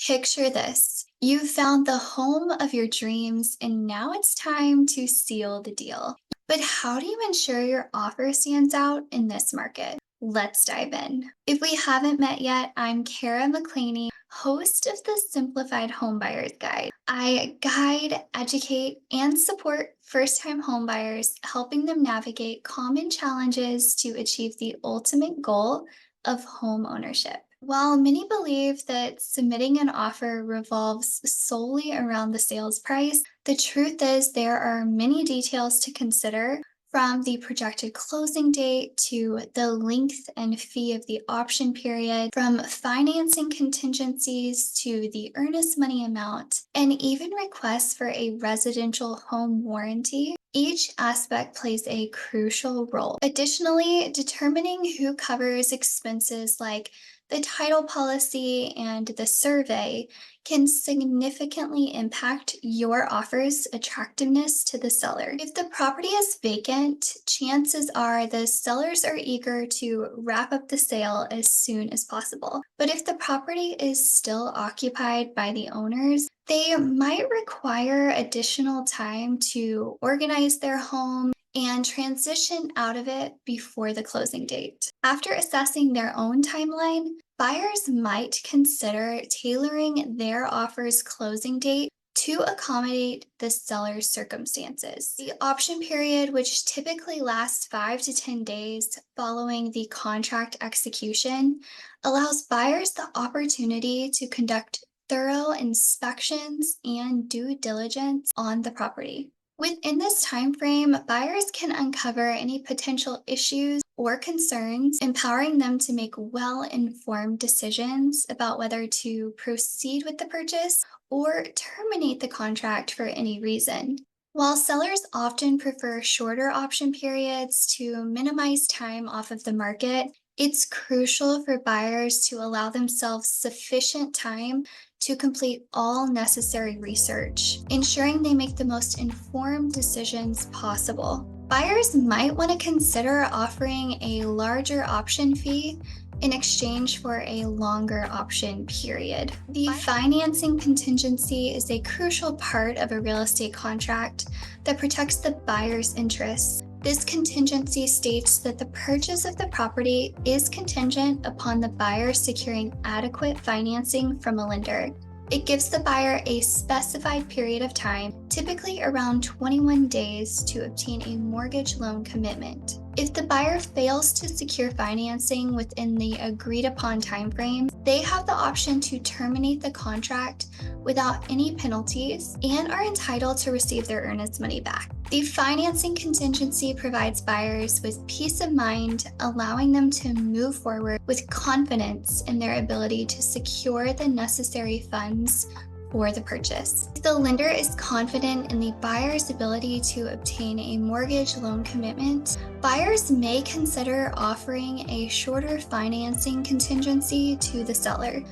Picture this. You've found the home of your dreams, and now it's time to seal the deal. But how do you ensure your offer stands out in this market? Let's dive in. If we haven't met yet, I'm Kara McLaney, host of the Simplified Homebuyers Guide. I guide, educate, and support first-time homebuyers, helping them navigate common challenges to achieve the ultimate goal of home ownership. While many believe that submitting an offer revolves solely around the sales price, the truth is there are many details to consider, from the projected closing date to the length and fee of the option period, from financing contingencies to the earnest money amount, and even requests for a residential home warranty. Each aspect plays a crucial role. Additionally, determining who covers expenses like the title policy and the survey can significantly impact your offer's attractiveness to the seller. If the property is vacant, chances are the sellers are eager to wrap up the sale as soon as possible. But if the property is still occupied by the owners, they might require additional time to organize their home and transition out of it before the closing date. After assessing their own timeline, buyers might consider tailoring their offer's closing date to accommodate the seller's circumstances. The option period, which typically lasts 5 to 10 days following the contract execution, allows buyers the opportunity to conduct thorough inspections and due diligence on the property. Within this time frame, buyers can uncover any potential issues or concerns, empowering them to make well-informed decisions about whether to proceed with the purchase or terminate the contract for any reason. While sellers often prefer shorter option periods to minimize time off of the market, it's crucial for buyers to allow themselves sufficient time to complete all necessary research, ensuring they make the most informed decisions possible. Buyers might want to consider offering a larger option fee in exchange for a longer option period. The financing contingency is a crucial part of a real estate contract that protects the buyer's interests. This contingency states that the purchase of the property is contingent upon the buyer securing adequate financing from a lender. It gives the buyer a specified period of time, typically around 21 days, to obtain a mortgage loan commitment. If the buyer fails to secure financing within the agreed upon timeframe, they have the option to terminate the contract without any penalties and are entitled to receive their earnest money back. The financing contingency provides buyers with peace of mind, allowing them to move forward with confidence in their ability to secure the necessary funds for the purchase. If the lender is confident in the buyer's ability to obtain a mortgage loan commitment, buyers may consider offering a shorter financing contingency to the seller.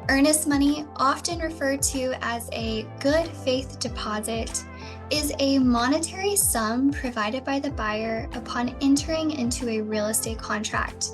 Earnest money, often referred to as a good faith deposit, is a monetary sum provided by the buyer upon entering into a real estate contract.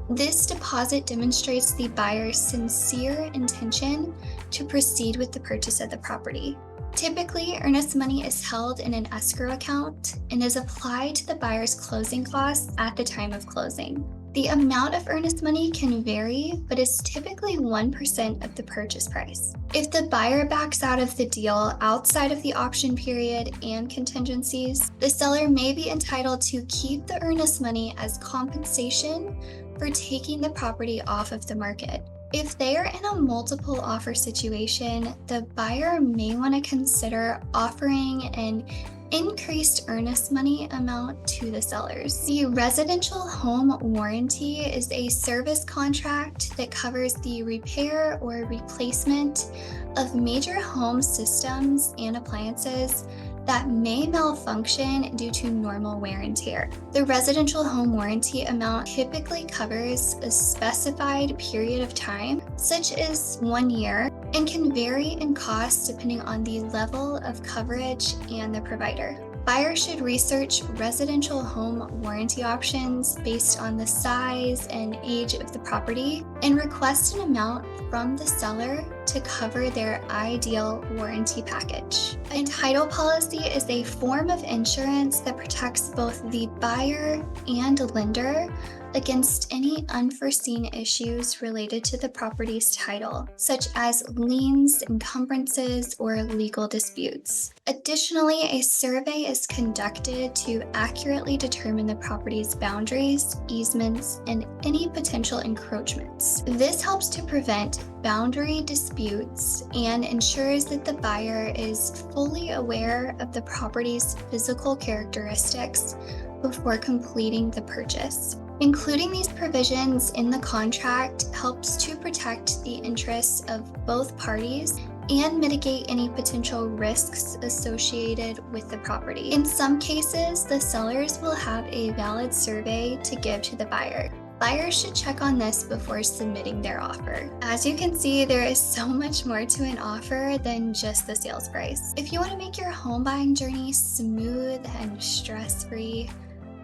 This deposit demonstrates the buyer's sincere intention to proceed with the purchase of the property. Typically, earnest money is held in an escrow account and is applied to the buyer's closing costs at the time of closing. The amount of earnest money can vary, but is typically 1% of the purchase price. If the buyer backs out of the deal outside of the option period and contingencies, the seller may be entitled to keep the earnest money as compensation for taking the property off of the market. If they are in a multiple offer situation, the buyer may want to consider offering an increased earnest money amount to the sellers. The residential home warranty is a service contract that covers the repair or replacement of major home systems and appliances that may malfunction due to normal wear and tear. The residential home warranty amount typically covers a specified period of time, such as 1 year, and can vary in cost depending on the level of coverage and the provider. Buyers should research residential home warranty options based on the size and age of the property and request an amount from the seller to cover their ideal warranty package. A title policy is a form of insurance that protects both the buyer and lender against any unforeseen issues related to the property's title, such as liens, encumbrances, or legal disputes. Additionally, a survey is conducted to accurately determine the property's boundaries, easements, and any potential encroachments. This helps to prevent boundary disputes and ensures that the buyer is fully aware of the property's physical characteristics before completing the purchase. Including these provisions in the contract helps to protect the interests of both parties and mitigate any potential risks associated with the property. In some cases, the sellers will have a valid survey to give to the buyer. Buyers should check on this before submitting their offer. As you can see, there is so much more to an offer than just the sales price. If you want to make your home buying journey smooth and stress-free,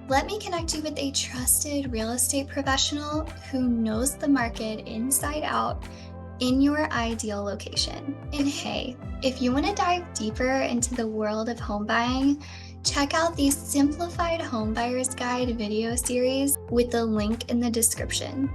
let me connect you with a trusted real estate professional who knows the market inside out in your ideal location. And hey, if you want to dive deeper into the world of home buying, check out the Simplified Homebuyers Guide video series with the link in the description.